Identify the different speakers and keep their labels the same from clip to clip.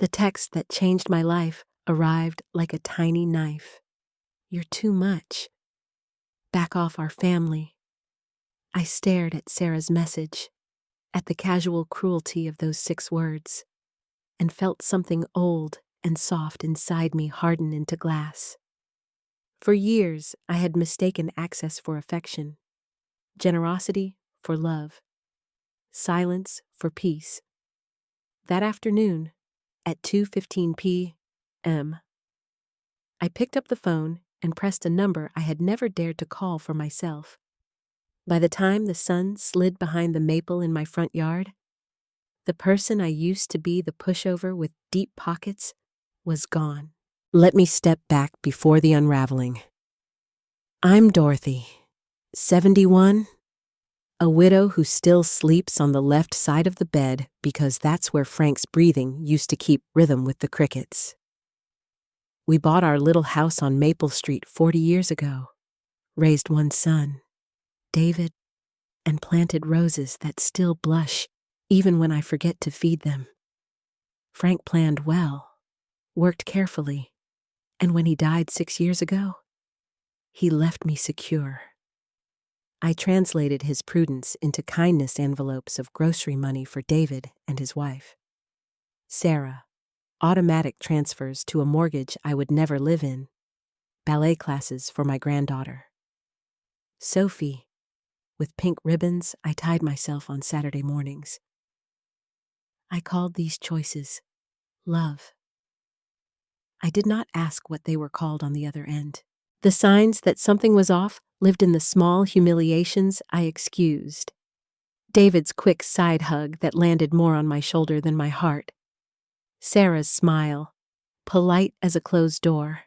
Speaker 1: The text that changed my life arrived like a tiny knife. You're too much. Back off our family. I stared at Sarah's message, at the casual cruelty of those 6 words, and felt something old and soft inside me harden into glass. For years, I had mistaken access for affection, generosity for love, silence for peace. That afternoon, at 2:15 p.m., I picked up the phone and pressed a number I had never dared to call for myself. By the time the sun slid behind the maple in my front yard, the person I used to be, the pushover with deep pockets, was gone. Let me step back before the unraveling. I'm Dorothy, 71, a widow who still sleeps on the left side of the bed because that's where Frank's breathing used to keep rhythm with the crickets. We bought our little house on Maple Street 40 years ago, raised one son, David, and planted roses that still blush even when I forget to feed them. Frank planned well, worked carefully, and when he died 6 years ago, he left me secure. I translated his prudence into kindness envelopes of grocery money for David and his wife. Sarah, automatic transfers to a mortgage I would never live in, ballet classes for my granddaughter. Sophie, with pink ribbons I tied myself on Saturday mornings. I called these choices love. I did not ask what they were called on the other end. The signs that something was off lived in the small humiliations I excused. David's quick side hug that landed more on my shoulder than my heart. Sarah's smile, polite as a closed door.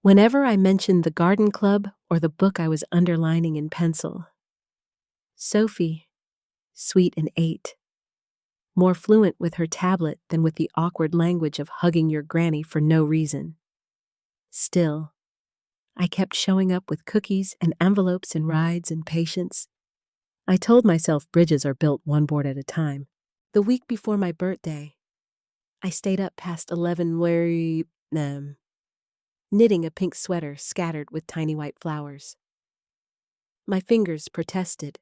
Speaker 1: Whenever I mentioned the garden club or the book I was underlining in pencil. Sophie, sweet and 8, more fluent with her tablet than with the awkward language of hugging your granny for no reason. Still, I kept showing up with cookies and envelopes and rides and patience. I told myself bridges are built one board at a time. The week before my birthday, I stayed up past 11 knitting a pink sweater scattered with tiny white flowers. My fingers protested.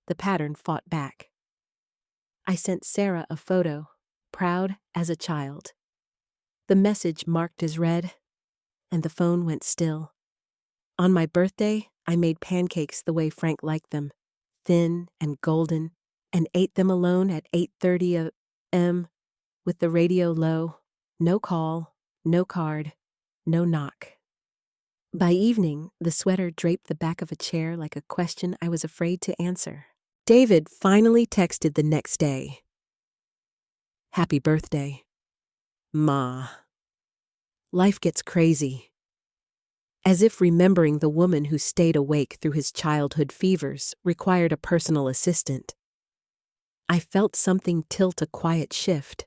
Speaker 1: The pattern fought back. I sent Sarah a photo, proud as a child. The message marked as read, and the phone went still. On my birthday, I made pancakes the way Frank liked them, thin and golden, and ate them alone at 8:30 a.m. with the radio low, no call, no card, no knock. By evening, the sweater draped the back of a chair like a question I was afraid to answer. David finally texted the next day. Happy birthday, Ma. Life gets crazy. As if remembering the woman who stayed awake through his childhood fevers required a personal assistant. I felt something tilt a quiet shift,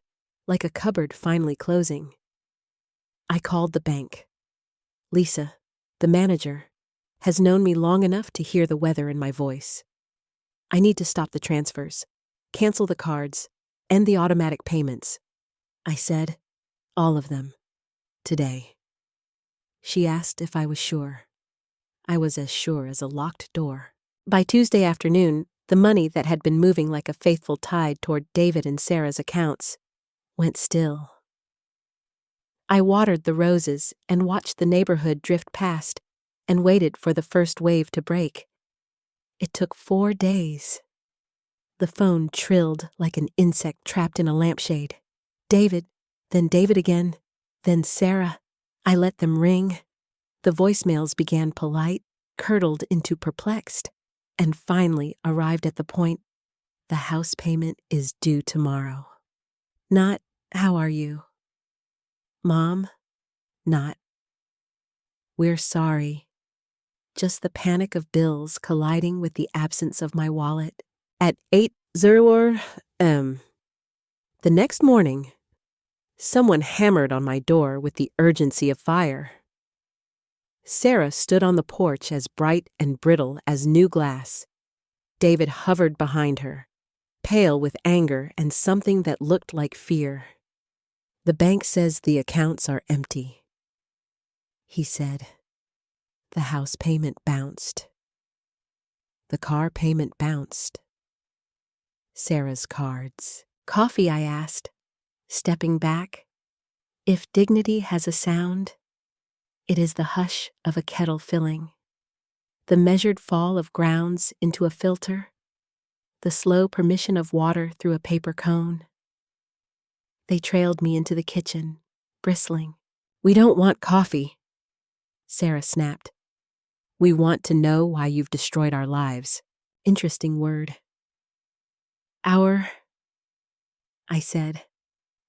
Speaker 1: like a cupboard finally closing. I called the bank. Lisa, the manager, has known me long enough to hear the weather in my voice. I need to stop the transfers, cancel the cards, end the automatic payments. I said, all of them, today. She asked if I was sure. I was as sure as a locked door. By Tuesday afternoon, the money that had been moving like a faithful tide toward David and Sarah's accounts went still. I watered the roses and watched the neighborhood drift past and waited for the first wave to break. It took 4 days. The phone trilled like an insect trapped in a lampshade. David, then David again, then Sarah. I let them ring. The voicemails began polite, curdled into perplexed, and finally arrived at the point, the house payment is due tomorrow. Not, how are you? Mom? Not, we're sorry. Just the panic of bills colliding with the absence of my wallet. At 8:00 a.m. The next morning, someone hammered on my door with the urgency of fire. Sarah stood on the porch as bright and brittle as new glass. David hovered behind her, pale with anger and something that looked like fear. The bank says the accounts are empty, he said. The house payment bounced. The car payment bounced. Sarah's cards. Coffee, I asked, stepping back. If dignity has a sound, it is the hush of a kettle filling, the measured fall of grounds into a filter, the slow permission of water through a paper cone. They trailed me into the kitchen, bristling. We don't want coffee, Sarah snapped. We want to know why you've destroyed our lives. Interesting word. Our, I said,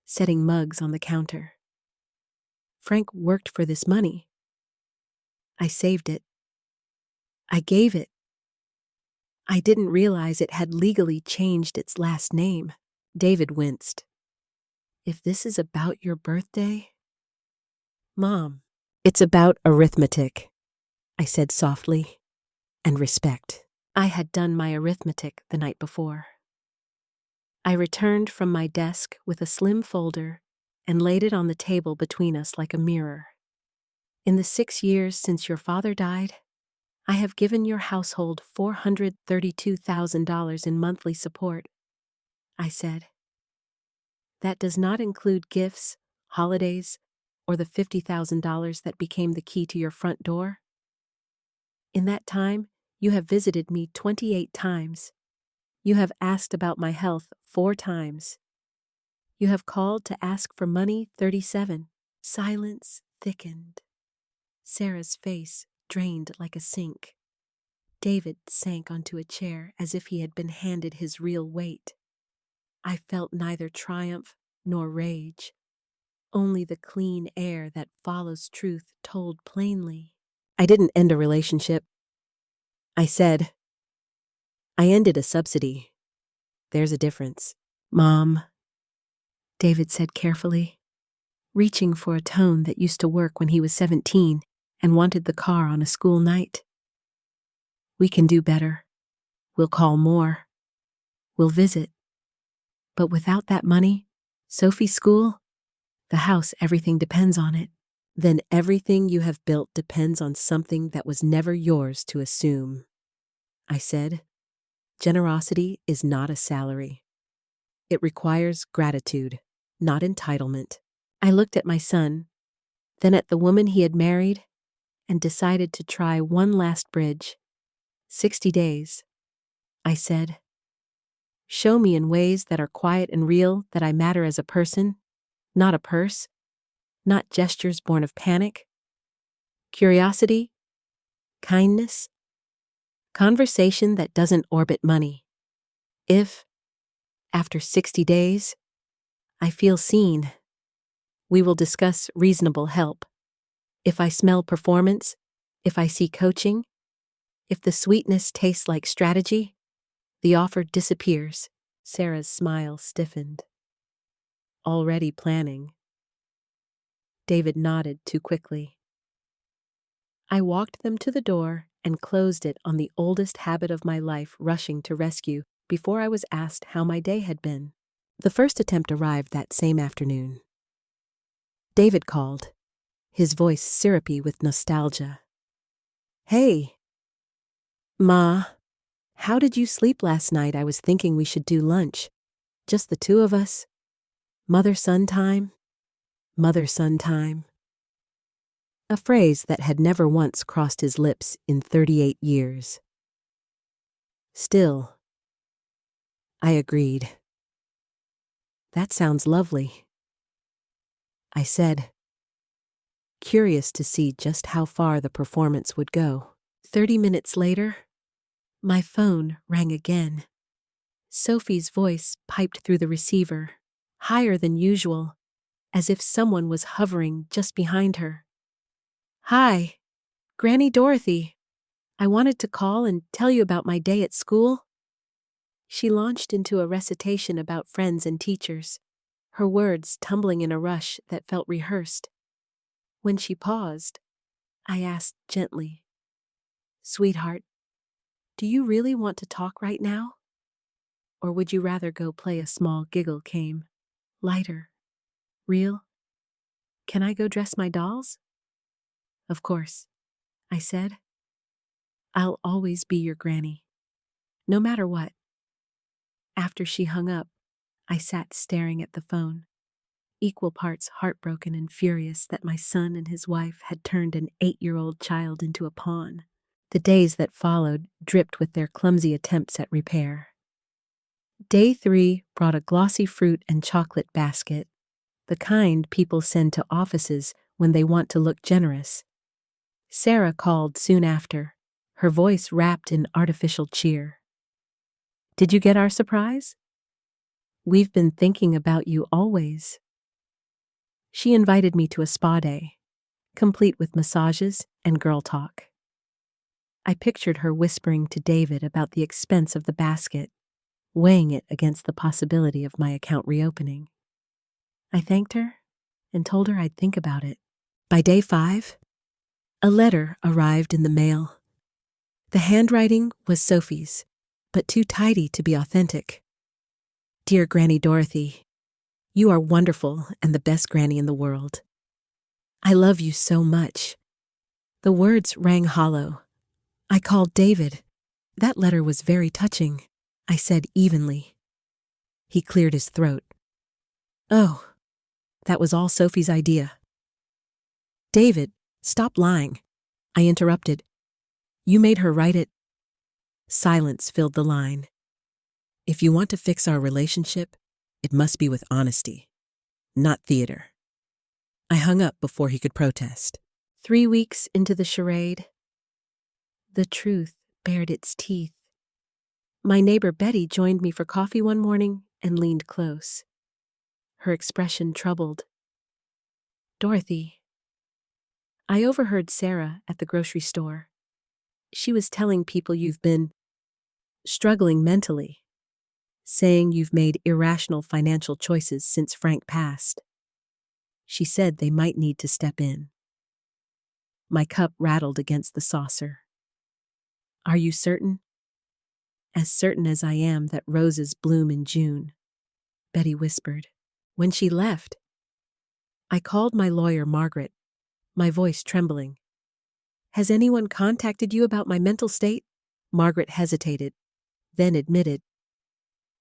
Speaker 1: setting mugs on the counter. Frank worked for this money. I saved it. I gave it. I didn't realize it had legally changed its last name. David winced. If this is about your birthday? Mom, it's about arithmetic, I said softly, and respect. I had done my arithmetic the night before. I returned from my desk with a slim folder and laid it on the table between us like a mirror. In the 6 years since your father died, I have given your household $432,000 in monthly support, I said. That does not include gifts, holidays, or the $50,000 that became the key to your front door. In that time, you have visited me 28 times. You have asked about my health 4 times. You have called to ask for money 37. Silence thickened. Sarah's face drained like a sink. David sank onto a chair as if he had been handed his real weight. I felt neither triumph nor rage, only the clean air that follows truth told plainly. I didn't end a relationship. I said, I ended a subsidy. There's a difference. Mom, David said carefully, reaching for a tone that used to work when he was 17 and wanted the car on a school night. We can do better. We'll call more. We'll visit. But without that money, Sophie's school, the house, everything depends on it. Then everything you have built depends on something that was never yours to assume. I said, generosity is not a salary. It requires gratitude, not entitlement. I looked at my son, then at the woman he had married, and decided to try one last bridge. 60 days. I said, show me in ways that are quiet and real that I matter as a person, not a purse, not gestures born of panic. Curiosity, kindness, conversation that doesn't orbit money. If, after 60 days, I feel seen, we will discuss reasonable help. If I smell performance, if I see coaching, if the sweetness tastes like strategy, the offer disappears. Sarah's smile stiffened. Already planning. David nodded too quickly. I walked them to the door and closed it on the oldest habit of my life rushing to rescue before I was asked how my day had been. The first attempt arrived that same afternoon. David called, his voice syrupy with nostalgia. Hey, Ma, how did you sleep last night? I was thinking we should do lunch. Just the two of us. Mother-son time. Mother-son time. A phrase that had never once crossed his lips in 38 years. Still, I agreed. That sounds lovely, I said, curious to see just how far the performance would go. 30 minutes later, my phone rang again. Sophie's voice piped through the receiver, higher than usual, as if someone was hovering just behind her. Hi, Granny Dorothy. I wanted to call and tell you about my day at school. She launched into a recitation about friends and teachers, her words tumbling in a rush that felt rehearsed. When she paused, I asked gently, Sweetheart, do you really want to talk right now? Or would you rather go play? A small giggle came, lighter, Real? Can I go dress my dolls? Of course, I said. I'll always be your granny, no matter what. After she hung up, I sat staring at the phone, equal parts heartbroken and furious that my son and his wife had turned an 8-year-old child into a pawn. The days that followed dripped with their clumsy attempts at repair. Day 3 brought a glossy fruit and chocolate basket, the kind people send to offices when they want to look generous. Sarah called soon after, her voice wrapped in artificial cheer. Did you get our surprise? We've been thinking about you always. She invited me to a spa day, complete with massages and girl talk. I pictured her whispering to David about the expense of the basket, weighing it against the possibility of my account reopening. I thanked her and told her I'd think about it. By day 5, a letter arrived in the mail. The handwriting was Sophie's, but too tidy to be authentic. Dear Granny Dorothy, you are wonderful and the best granny in the world. I love you so much. The words rang hollow. I called David. That letter was very touching, I said evenly. He cleared his throat. Oh, that was all Sophie's idea. David, stop lying. I interrupted. You made her write it. Silence filled the line. If you want to fix our relationship, it must be with honesty, not theater. I hung up before he could protest. 3 weeks into the charade, the truth bared its teeth. My neighbor Betty joined me for coffee one morning and leaned close. Her expression troubled. Dorothy. I overheard Sarah at the grocery store. She was telling people you've been struggling mentally, saying you've made irrational financial choices since Frank passed. She said they might need to step in. My cup rattled against the saucer. Are you certain? As certain as I am that roses bloom in June, Betty whispered. When she left, I called my lawyer, Margaret, my voice trembling. Has anyone contacted you about my mental state? Margaret hesitated, then admitted.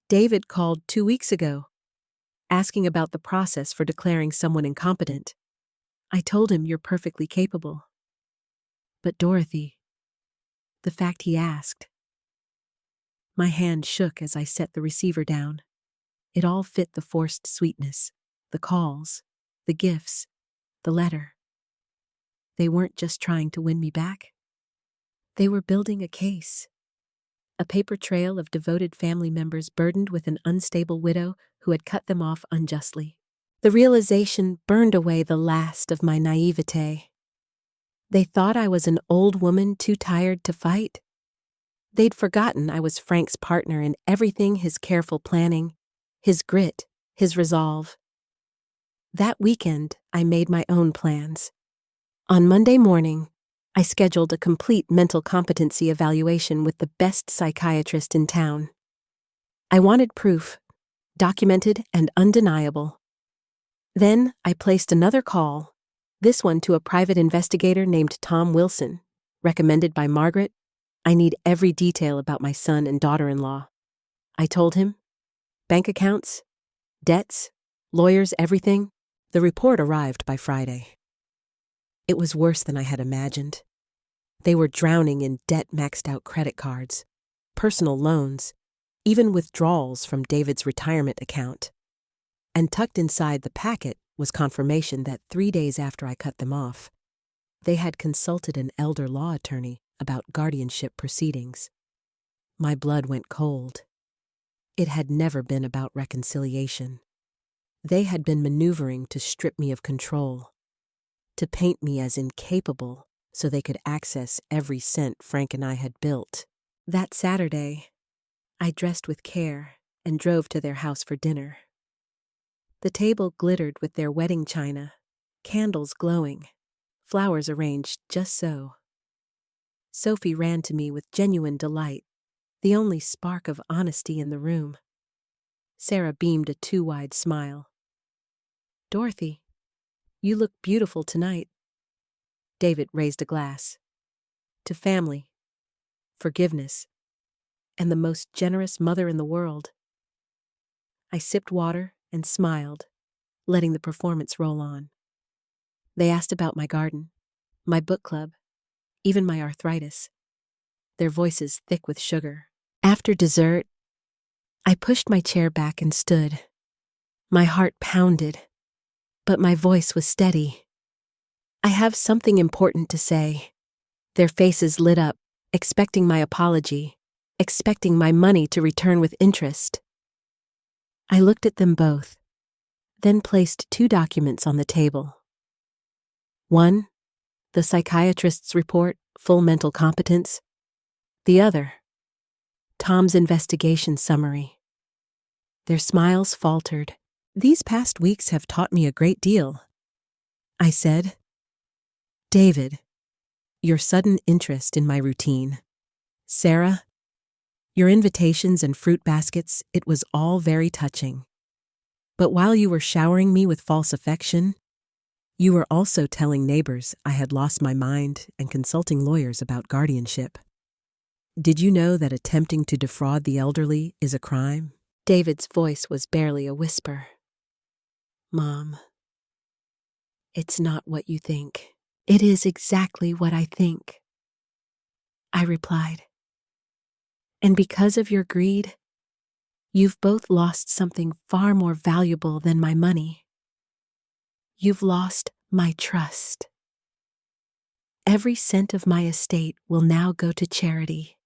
Speaker 1: David called 2 weeks ago, asking about the process for declaring someone incompetent. I told him you're perfectly capable. But Dorothy, the fact he asked. My hand shook as I set the receiver down. It all fit the forced sweetness, the calls, the gifts, the letter. They weren't just trying to win me back. They were building a case. A paper trail of devoted family members burdened with an unstable widow who had cut them off unjustly. The realization burned away the last of my naivete. They thought I was an old woman too tired to fight. They'd forgotten I was Frank's partner in everything: his careful planning, his grit, his resolve. That weekend, I made my own plans. On Monday morning, I scheduled a complete mental competency evaluation with the best psychiatrist in town. I wanted proof, documented and undeniable. Then I placed another call, this one to a private investigator named Tom Wilson, recommended by Margaret. I need every detail about my son and daughter-in-law. I told him. Bank accounts, debts, lawyers, everything. The report arrived by Friday. It was worse than I had imagined. They were drowning in debt-maxed-out credit cards, personal loans, even withdrawals from David's retirement account. And tucked inside the packet was confirmation that 3 days after I cut them off, they had consulted an elder law attorney about guardianship proceedings. My blood went cold. It had never been about reconciliation. They had been maneuvering to strip me of control, to paint me as incapable so they could access every cent Frank and I had built. That Saturday, I dressed with care and drove to their house for dinner. The table glittered with their wedding china, candles glowing, flowers arranged just so. Sophie ran to me with genuine delight, the only spark of honesty in the room. Sarah beamed a too wide smile. Dorothy, you look beautiful tonight. David raised a glass. To family, forgiveness, and the most generous mother in the world. I sipped water and smiled, letting the performance roll on. They asked about my garden, my book club, even my arthritis, their voices thick with sugar. After dessert, I pushed my chair back and stood. My heart pounded, but my voice was steady. I have something important to say. Their faces lit up, expecting my apology, expecting my money to return with interest. I looked at them both, then placed 2 documents on the table. One, the psychiatrist's report, full mental competence. The other, Tom's investigation summary. Their smiles faltered. These past weeks have taught me a great deal, I said. David, your sudden interest in my routine. Sarah, your invitations and fruit baskets, it was all very touching. But while you were showering me with false affection, you were also telling neighbors I had lost my mind and consulting lawyers about guardianship. Did you know that attempting to defraud the elderly is a crime? David's voice was barely a whisper. Mom, it's not what you think. It is exactly what I think, I replied. And because of your greed, you've both lost something far more valuable than my money. You've lost my trust. Every cent of my estate will now go to charity.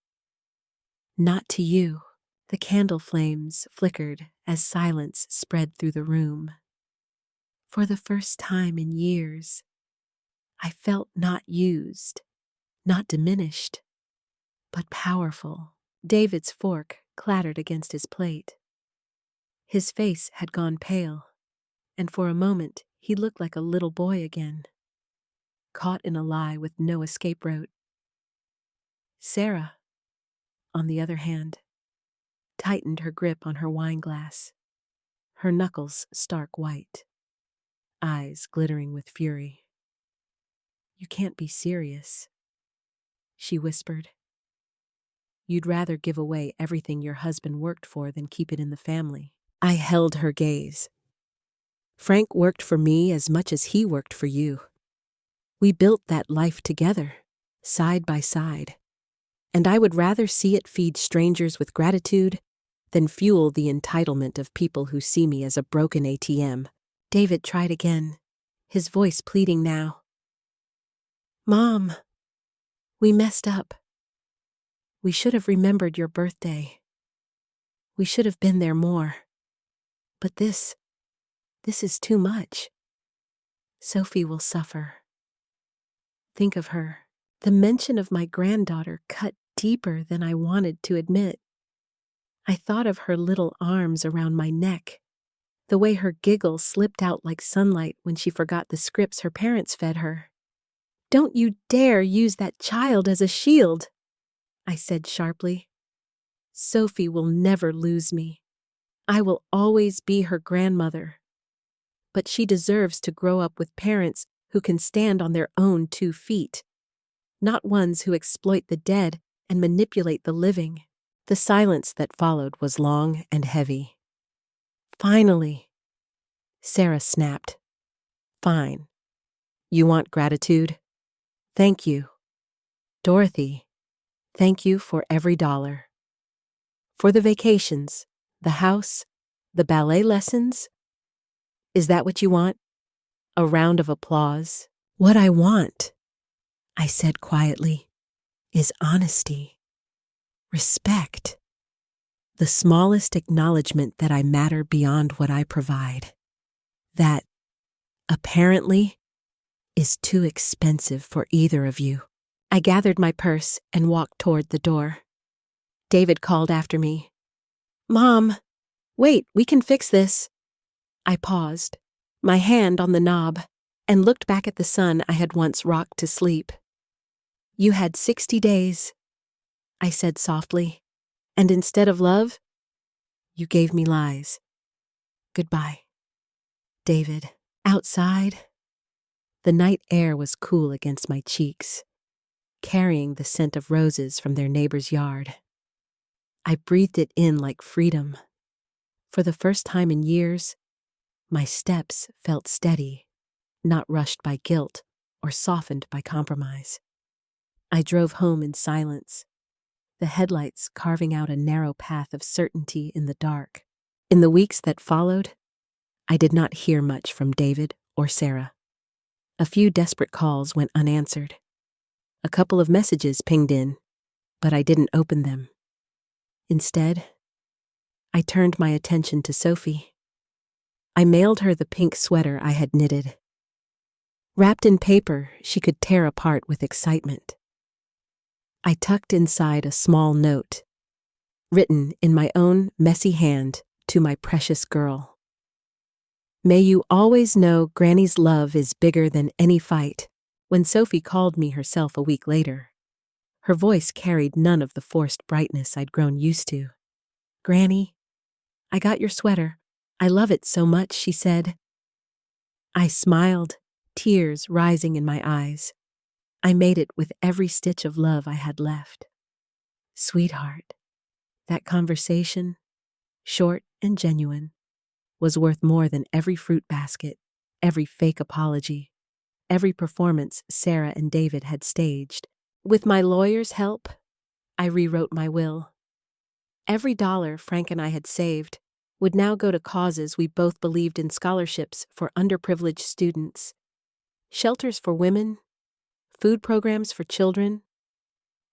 Speaker 1: Not to you. The candle flames flickered as silence spread through the room. For the first time in years, I felt not used, not diminished, but powerful. David's fork clattered against his plate. His face had gone pale, and for a moment he looked like a little boy again, caught in a lie with no escape route. Sarah, on the other hand, tightened her grip on her wine glass, her knuckles stark white, eyes glittering with fury. You can't be serious, she whispered. You'd rather give away everything your husband worked for than keep it in the family. I held her gaze. Frank worked for me as much as he worked for you. We built that life together, side by side, and I would rather see it feed strangers with gratitude than fuel the entitlement of people who see me as a broken ATM. David tried again, his voice pleading now. Mom, we messed up. We should have remembered your birthday. We should have been there more. But this is too much. Sophie will suffer. Think of her. The mention of my granddaughter cut deeper than I wanted to admit. I thought of her little arms around my neck, the way her giggle slipped out like sunlight when she forgot the scripts her parents fed her. Don't you dare use that child as a shield, I said sharply. Sophie will never lose me. I will always be her grandmother. But she deserves to grow up with parents who can stand on their own 2 feet, not ones who exploit the dead and manipulate the living. The silence that followed was long and heavy. Finally, Sarah snapped. Fine. You want gratitude? Thank you. Dorothy, thank you for every dollar. For the vacations, the house, the ballet lessons. Is that what you want? A round of applause? What I want, I said quietly, is honesty, respect, the smallest acknowledgement that I matter beyond what I provide. That, apparently, is too expensive for either of you. I gathered my purse and walked toward the door. David called after me. Mom, wait, we can fix this. I paused, my hand on the knob, and looked back at the son I had once rocked to sleep. You had 60 days, I said softly, and instead of love, you gave me lies. Goodbye, David. Outside, the night air was cool against my cheeks, carrying the scent of roses from their neighbor's yard. I breathed it in like freedom. For the first time in years, my steps felt steady, not rushed by guilt or softened by compromise. I drove home in silence, the headlights carving out a narrow path of certainty in the dark. In the weeks that followed, I did not hear much from David or Sarah. A few desperate calls went unanswered. A couple of messages pinged in, but I didn't open them. Instead, I turned my attention to Sophie. I mailed her the pink sweater I had knitted. Wrapped in paper she could tear apart with excitement. I tucked inside a small note, written in my own messy hand to my precious girl. May you always know Granny's love is bigger than any fight. When Sophie called me herself a week later, her voice carried none of the forced brightness I'd grown used to. Granny, I got your sweater. I love it so much, she said. I smiled, tears rising in my eyes. I made it with every stitch of love I had left. Sweetheart, that conversation, short and genuine, was worth more than every fruit basket, every fake apology, every performance Sarah and David had staged. With my lawyer's help, I rewrote my will. Every dollar Frank and I had saved would now go to causes we both believed in: scholarships for underprivileged students, shelters for women, food programs for children.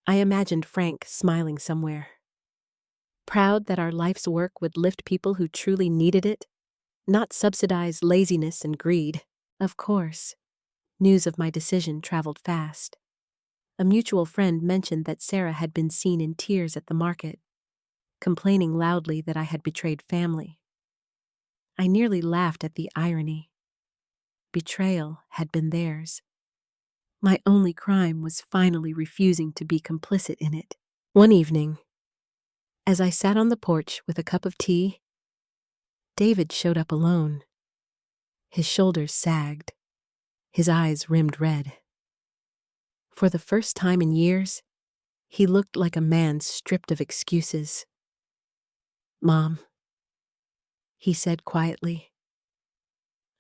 Speaker 1: I imagined Frank smiling somewhere, proud that our life's work would lift people who truly needed it, not subsidize laziness and greed. Of course, news of my decision traveled fast. A mutual friend mentioned that Sarah had been seen in tears at the market, complaining loudly that I had betrayed family. I nearly laughed at the irony. Betrayal had been theirs. My only crime was finally refusing to be complicit in it. One evening, as I sat on the porch with a cup of tea, David showed up alone. His shoulders sagged, his eyes rimmed red. For the first time in years, he looked like a man stripped of excuses. Mom, he said quietly,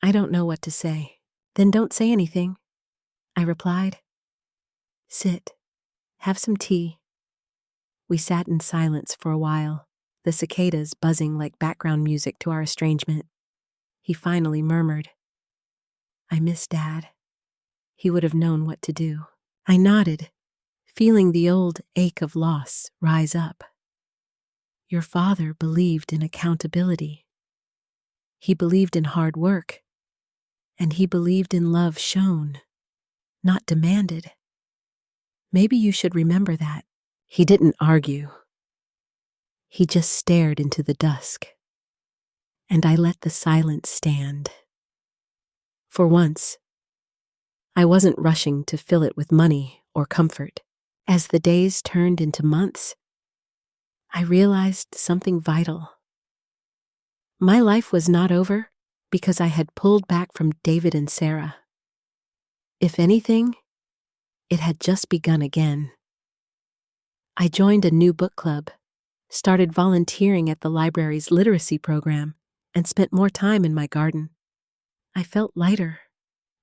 Speaker 1: I don't know what to say. Then don't say anything, I replied. Sit, have some tea. We sat in silence for a while, the cicadas buzzing like background music to our estrangement. He finally murmured, I miss Dad. He would have known what to do. I nodded, feeling the old ache of loss rise up. Your father believed in accountability. He believed in hard work, and he believed in love shown, not demanded. Maybe you should remember that. He didn't argue. He just stared into the dusk, and I let the silence stand. For once, I wasn't rushing to fill it with money or comfort. As the days turned into months, I realized something vital. My life was not over because I had pulled back from David and Sarah. If anything, it had just begun again. I joined a new book club, started volunteering at the library's literacy program, and spent more time in my garden. I felt lighter,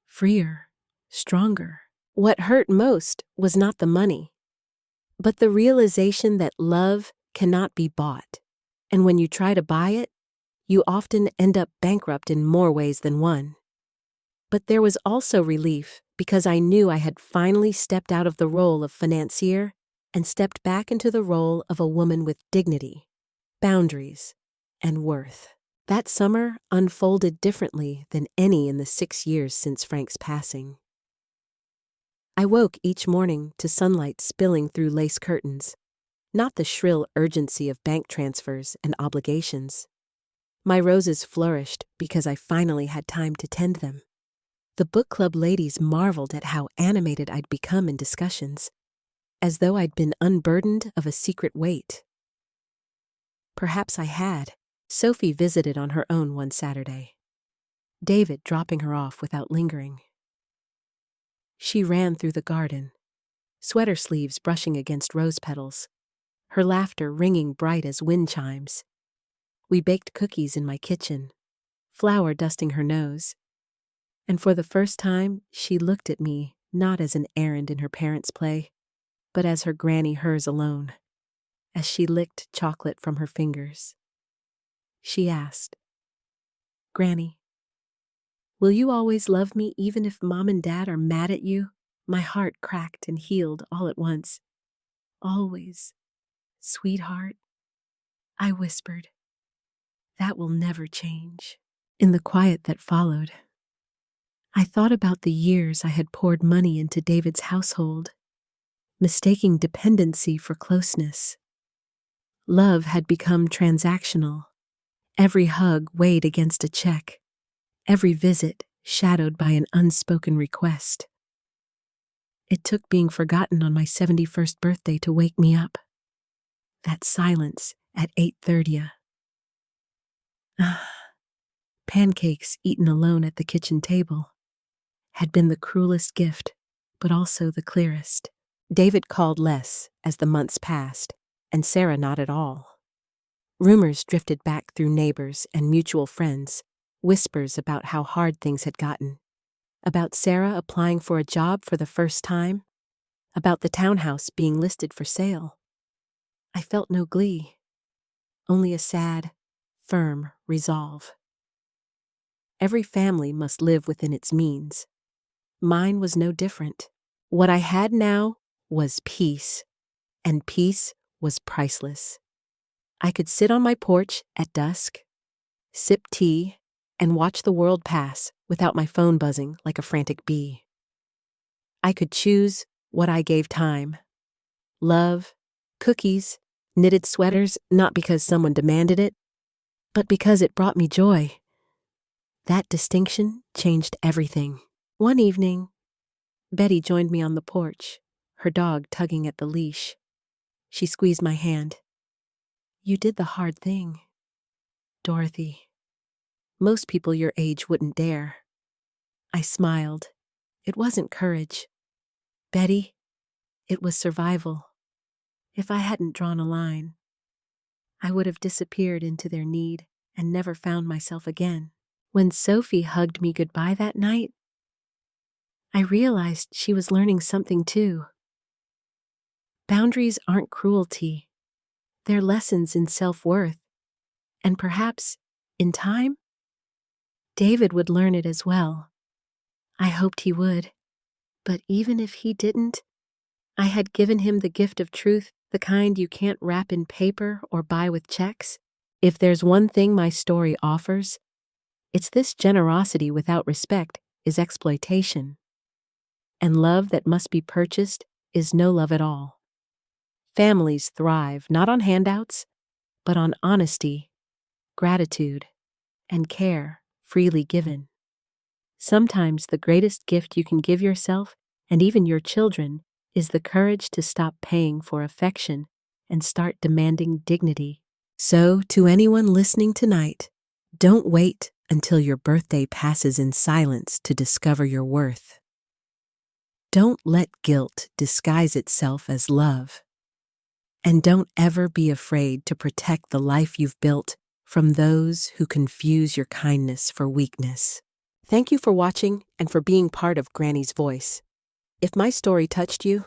Speaker 1: freer, stronger. What hurt most was not the money, but the realization that love cannot be bought, and when you try to buy it, you often end up bankrupt in more ways than one. But there was also relief because I knew I had finally stepped out of the role of financier and stepped back into the role of a woman with dignity, boundaries, and worth. That summer unfolded differently than any in the 6 years since Frank's passing. I woke each morning to sunlight spilling through lace curtains, not the shrill urgency of bank transfers and obligations. My roses flourished because I finally had time to tend them. The book club ladies marveled at how animated I'd become in discussions, as though I'd been unburdened of a secret weight. Perhaps I had. Sophie visited on her own one Saturday. David dropping her off without lingering. She ran through the garden, sweater sleeves brushing against rose petals, her laughter ringing bright as wind chimes. We baked cookies in my kitchen, flour dusting her nose. And for the first time, she looked at me not as an errand in her parents' play, but as her granny hers alone. As she licked chocolate from her fingers, she asked, "Granny, will you always love me even if Mom and Dad are mad at you?" My heart cracked and healed all at once. "Always, sweetheart," I whispered. "That will never change." In the quiet that followed, I thought about the years I had poured money into David's household, mistaking dependency for closeness. Love had become transactional. Every hug weighed against a check, every visit shadowed by an unspoken request. It took being forgotten on my 71st birthday to wake me up. That silence at 8:30. Pancakes eaten alone at the kitchen table had been the cruelest gift, but also the clearest. David called less as the months passed, and Sarah not at all. Rumors drifted back through neighbors and mutual friends, whispers about how hard things had gotten, about Sarah applying for a job for the first time, about the townhouse being listed for sale. I felt no glee, only a sad, firm resolve. Every family must live within its means. Mine was no different. What I had now was peace, and peace was priceless. I could sit on my porch at dusk, sip tea, and watch the world pass without my phone buzzing like a frantic bee. I could choose what I gave time. Love, cookies, knitted sweaters, not because someone demanded it, but because it brought me joy. That distinction changed everything. One evening, Betty joined me on the porch, her dog tugging at the leash. She squeezed my hand. "You did the hard thing, Dorothy. Most people your age wouldn't dare." I smiled. It wasn't courage, Betty, it was survival. If I hadn't drawn a line, I would have disappeared into their need and never found myself again. When Sophie hugged me goodbye that night, I realized she was learning something too. Boundaries aren't cruelty. They're lessons in self-worth. And perhaps, in time, David would learn it as well. I hoped he would. But even if he didn't, I had given him the gift of truth, the kind you can't wrap in paper or buy with checks. If there's one thing my story offers, it's this: generosity without respect is exploitation. And love that must be purchased is no love at all. Families thrive not on handouts, but on honesty, gratitude, and care freely given. Sometimes the greatest gift you can give yourself, and even your children, is the courage to stop paying for affection and start demanding dignity. So, to anyone listening tonight, don't wait until your birthday passes in silence to discover your worth. Don't let guilt disguise itself as love. And don't ever be afraid to protect the life you've built from those who confuse your kindness for weakness. Thank you for watching and for being part of Granny's Voice. If my story touched you,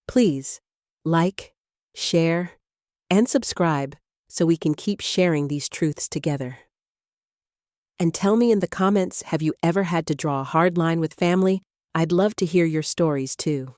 Speaker 1: please like, share, and subscribe so we can keep sharing these truths together. And tell me in the comments, have you ever had to draw a hard line with family? I'd love to hear your stories too.